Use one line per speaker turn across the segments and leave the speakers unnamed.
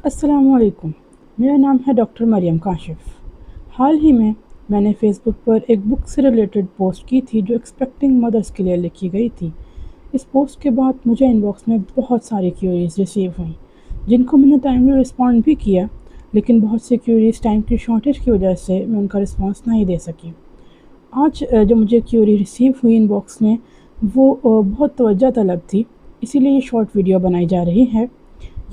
अस्सलाम वालेकुम। मेरा नाम है डॉक्टर मरियम काशिफ। हाल ही में मैंने फ़ेसबुक पर एक बुक से रिलेटेड पोस्ट की थी जो एक्सपेक्टिंग मदर्स के लिए लिखी गई थी। इस पोस्ट के बाद मुझे इनबॉक्स में बहुत सारी क्यूरीज़ रिसीव हुई, जिनको मैंने टाइमली रिस्पॉन्ड भी किया, लेकिन बहुत सी क्यूरीज़ टाइम की शॉर्टेज की वजह से मैं उनका रिस्पॉन्स नहीं दे सकी। आज जो मुझे क्यूरी रिसीव हुई इनबॉक्स में वो बहुत तवज्जो तलब थी, इसीलिए ये शॉर्ट वीडियो बनाई जा रही है।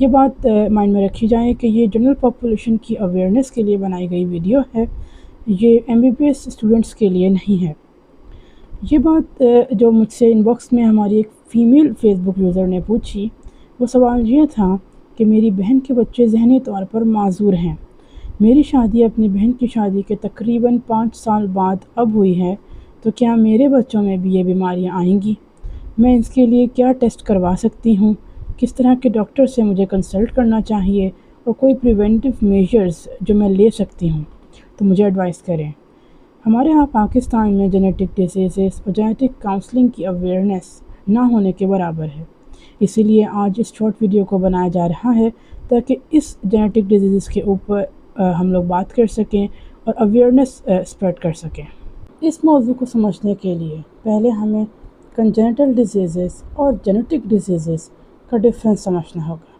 ये बात माइंड में रखी जाए कि ये जनरल पॉपुलेशन की अवेयरनेस के लिए बनाई गई वीडियो है, ये एमबीबीएस स्टूडेंट्स के लिए नहीं है। ये बात जो मुझसे इनबॉक्स में हमारी एक फ़ीमेल फेसबुक यूज़र ने पूछी, वो सवाल ये था कि मेरी बहन के बच्चे ज़हनी तौर पर माज़ूर हैं। मेरी शादी अपनी बहन की शादी के तकरीबन 5 साल बाद अब हुई है, तो क्या मेरे बच्चों में भी ये बीमारियां आएंगी? मैं इसके लिए क्या टेस्ट करवा सकती हूँ? किस तरह के डॉक्टर से मुझे कंसल्ट करना चाहिए और कोई प्रिवेंटिव मेजर्स जो मैं ले सकती हूँ, तो मुझे एडवाइस करें। हमारे यहाँ पाकिस्तान में जेनेटिक डिसीज़ेस और जेनेटिक काउंसलिंग की अवेयरनेस ना होने के बराबर है। इसीलिए आज इस शॉर्ट वीडियो को बनाया जा रहा है ताकि इस जेनेटिक डिजीज़ के ऊपर हम लोग बात कर सकें और अवेयरनेस स्प्रेड कर सकें। इस मौजू को समझने के लिए पहले हमें कंजेनिटल डिजीज़ेस और जेनेटिक डिजीज़ेस का डिफरेंस समझना होगा।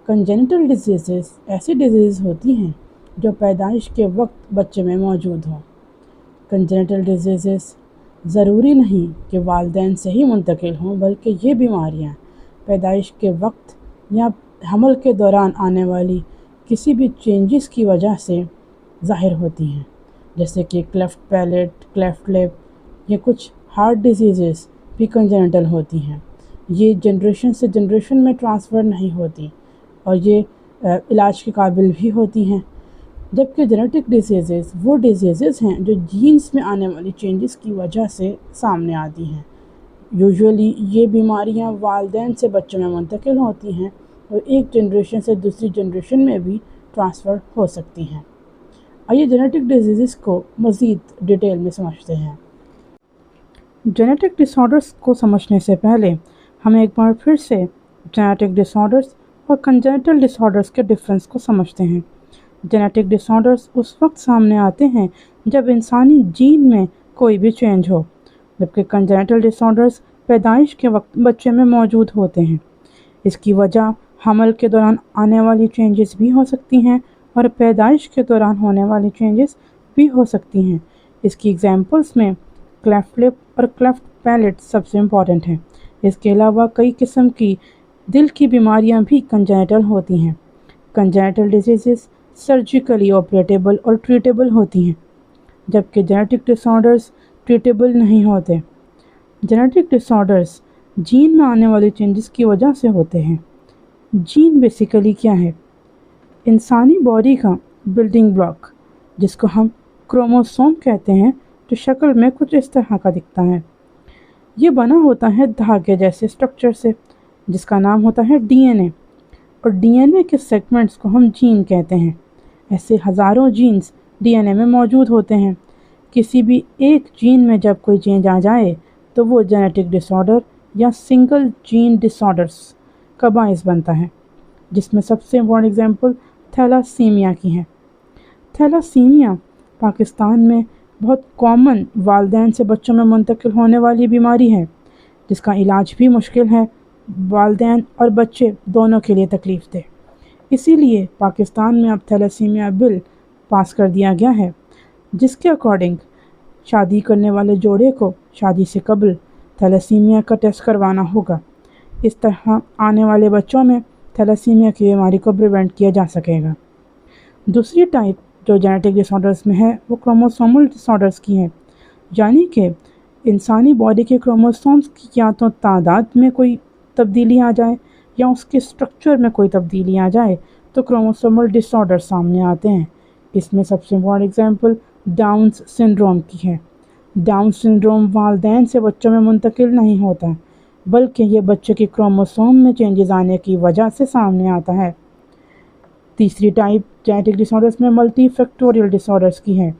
कंजेनिटल डिजीज़ेस ऐसी डिजीज़ होती हैं जो पैदाइश के वक्त बच्चे में मौजूद हों। कंजेनिटल डिजीज़ेस ज़रूरी नहीं कि वालिदैन से ही मुंतकिल हों, बल्कि ये बीमारियां पैदाइश के वक्त या हमल के दौरान आने वाली किसी भी चेंजेस की वजह से ज़ाहिर होती हैं, जैसे कि क्लेफ्ट पैलेट, क्लेफ्ट लिप या कुछ हार्ट डिजीज़ेस भी कंजेनिटल होती हैं। ये जनरेशन से जनरेशन में ट्रांसफ़र नहीं होती और ये इलाज के काबिल भी होती हैं। जबकि जेनेटिक डिसीज़ेस वो डिजीज़ेस हैं जो जीन्स में आने वाली चेंजेस की वजह से सामने आती हैं। यूजुअली ये बीमारियां वालिदैन से बच्चों में मुंतकिल होती हैं और एक जनरेशन से दूसरी जनरेशन में भी ट्रांसफ़र हो सकती हैं। आइए जेनेटिक डिजीज़ेस को मज़ीद डिटेल में समझते हैं। जेनेटिक डिसऑर्डर्स को समझने से पहले हम एक बार फिर से जेनेटिक डिसऑर्डर्स और कंजेनिटल डिसऑर्डर्स के डिफरेंस को समझते हैं। जेनेटिक डिसऑर्डर्स उस वक्त सामने आते हैं जब इंसानी जीन में कोई भी चेंज हो, जबकि कंजेनिटल डिसऑर्डर्स पैदाइश के वक्त बच्चे में मौजूद होते हैं। इसकी वजह हमल के दौरान आने वाली चेंजेस भी हो सकती हैं और पैदाइश के दौरान होने वाली चेंजेस भी हो सकती हैं। इसकी एग्जांपल्स में क्लेफ्ट लिप और क्लेफ्ट पैलेट सबसे इम्पॉर्टेंट हैं। इसके अलावा कई किस्म की दिल की बीमारियां भी कंजेनिटल होती हैं। कंजेनिटल डिजीज़ेस सर्जिकली ऑपरेटेबल और ट्रीटेबल होती हैं, जबकि जेनेटिक डिसऑर्डर्स ट्रीटेबल नहीं होते। जेनेटिक डिसऑर्डर्स जीन में आने वाले चेंजेस की वजह से होते हैं। जीन बेसिकली क्या है? इंसानी बॉडी का बिल्डिंग ब्लॉक, जिसको हम क्रोमोसोम कहते हैं, जो शक्ल में कुछ इस तरह का दिखता है। ये बना होता है धागे जैसे स्ट्रक्चर से, जिसका नाम होता है डीएनए, और डीएनए के सेगमेंट्स को हम जीन कहते हैं। ऐसे हज़ारों जीन्स डीएनए में मौजूद होते हैं। किसी भी एक जीन में जब कोई चेंज आ जाए तो वो जेनेटिक डिसऑर्डर या सिंगल जीन डिसऑर्डर्स का बायस बनता है, जिसमें सबसे इम्पॉर्टेंट एग्जांपल थैलासीमिया की है। थैलासीमिया पाकिस्तान में बहुत कॉमन वालिदैन से बच्चों में मुंतकिल होने वाली बीमारी है, जिसका इलाज भी मुश्किल है। वालिदैन और बच्चे दोनों के लिए तकलीफ दे। इसीलिए पाकिस्तान में अब थैलासीमिया बिल पास कर दिया गया है, जिसके अकॉर्डिंग शादी करने वाले जोड़े को शादी से कबल थैलासीमिया का टेस्ट करवाना होगा। इस तरह आने वाले बच्चों में थैलासीमिया की बीमारी को प्रिवेंट किया जा सकेगा। दूसरी टाइप जो जेनेटिक डिसऑर्डर्स में है वो क्रोमोसोमल डिसऑर्डर्स की है, यानी कि इंसानी बॉडी के क्रोमोसोम्स की या तो तादाद में कोई तब्दीली आ जाए या उसके स्ट्रक्चर में कोई तब्दीली आ जाए तो क्रोमोसोमल डिसऑर्डर सामने आते हैं। इसमें सबसे इम्पॉर्टेंट एग्जांपल डाउन्स सिंड्रोम की है। डाउन सिंड्रोम वालिदैन से बच्चों में मुंतकिल नहीं होता, बल्कि ये बच्चे के क्रोमोसोम में चेंजेस आने की वजह से सामने आता है। तीसरी टाइप जेनेटिक डिसऑर्डर्स में मल्टी फैक्टोरियल डिसऑर्डर्स की है।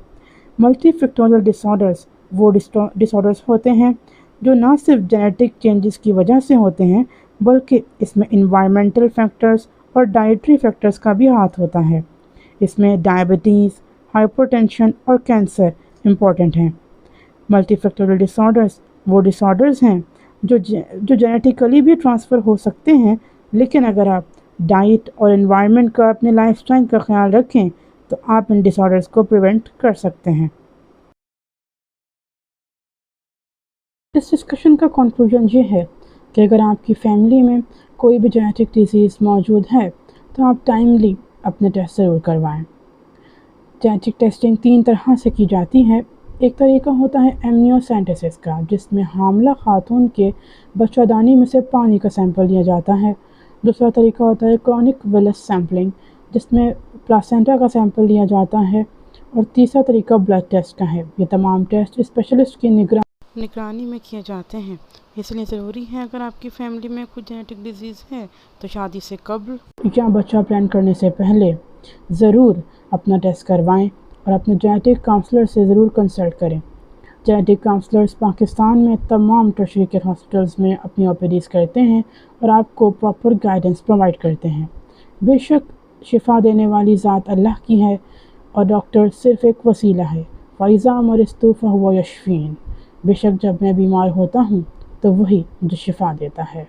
मल्टी फैक्टोरियल डिसऑर्डर्स वो डिसऑर्डर्स होते हैं जो ना सिर्फ जेनेटिक चेंजेस की वजह से होते हैं, बल्कि इसमें इन्वायरमेंटल फैक्टर्स اور ڈائٹری فیکٹرز کا بھی ہاتھ ہوتا ہے۔ اس میں ڈائبٹیز، ہائپر ٹینشن اور کینسر امپورٹنٹ ہیں۔ ملٹی فیکٹورل ڈس آرڈرز وہ ڈس آرڈرز ہیں جو جینیٹیکلی بھی ٹرانسفر ہو سکتے ہیں، لیکن اگر آپ ڈائٹ اور انوائرمنٹ کا، اپنے لائف اسٹائل کا خیال رکھیں تو آپ ان ڈس آرڈرز کو پریونٹ کر سکتے ہیں۔ اس ڈسکشن کا کنکلوژن یہ ہے کہ اگر آپ کی فیملی میں کوئی بھی جینیٹک ڈیزیز موجود ہے تو آپ ٹائملی اپنے ٹیسٹ ضرور کروائیں۔ جینیٹک ٹیسٹنگ 3 طرح سے کی جاتی ہے۔ ایک طریقہ ہوتا ہے ایمنیوسینٹیسس کا، جس میں حاملہ خاتون کے بچہ دانی میں سے پانی کا سیمپل لیا جاتا ہے۔ دوسرا طریقہ ہوتا ہے کرونک ویلس سیمپلنگ، جس میں پلاسینٹا کا سیمپل لیا جاتا ہے۔ اور تیسرا طریقہ بلڈ ٹیسٹ کا ہے۔ یہ تمام ٹیسٹ اسپیشلسٹ کی نگرانی میں کیے جاتے ہیں، اس لیے ضروری ہے اگر آپ کی فیملی میں کوئی جینیٹک ڈیزیز ہے تو شادی سے قبل یا بچہ پلان کرنے سے پہلے ضرور اپنا ٹیسٹ کروائیں اور اپنے جینیٹک کاؤنسلر سے ضرور کنسلٹ کریں۔ جینیٹک کاؤنسلرز پاکستان میں تمام ٹرشری کیئر ہاسپٹلز میں اپنی OPDs کرتے ہیں اور آپ کو پراپر گائیڈنس پرووائڈ کرتے ہیں۔ بے شک شفا دینے والی ذات اللہ کی ہے اور ڈاکٹر صرف ایک وسیلہ ہے۔ فَإِذَا مَرِضْتُ فَهُوَ يَشْفِينِ۔ بے شک جب میں بیمار ہوتا ہوں تو وہی مجھے شفا دیتا ہے۔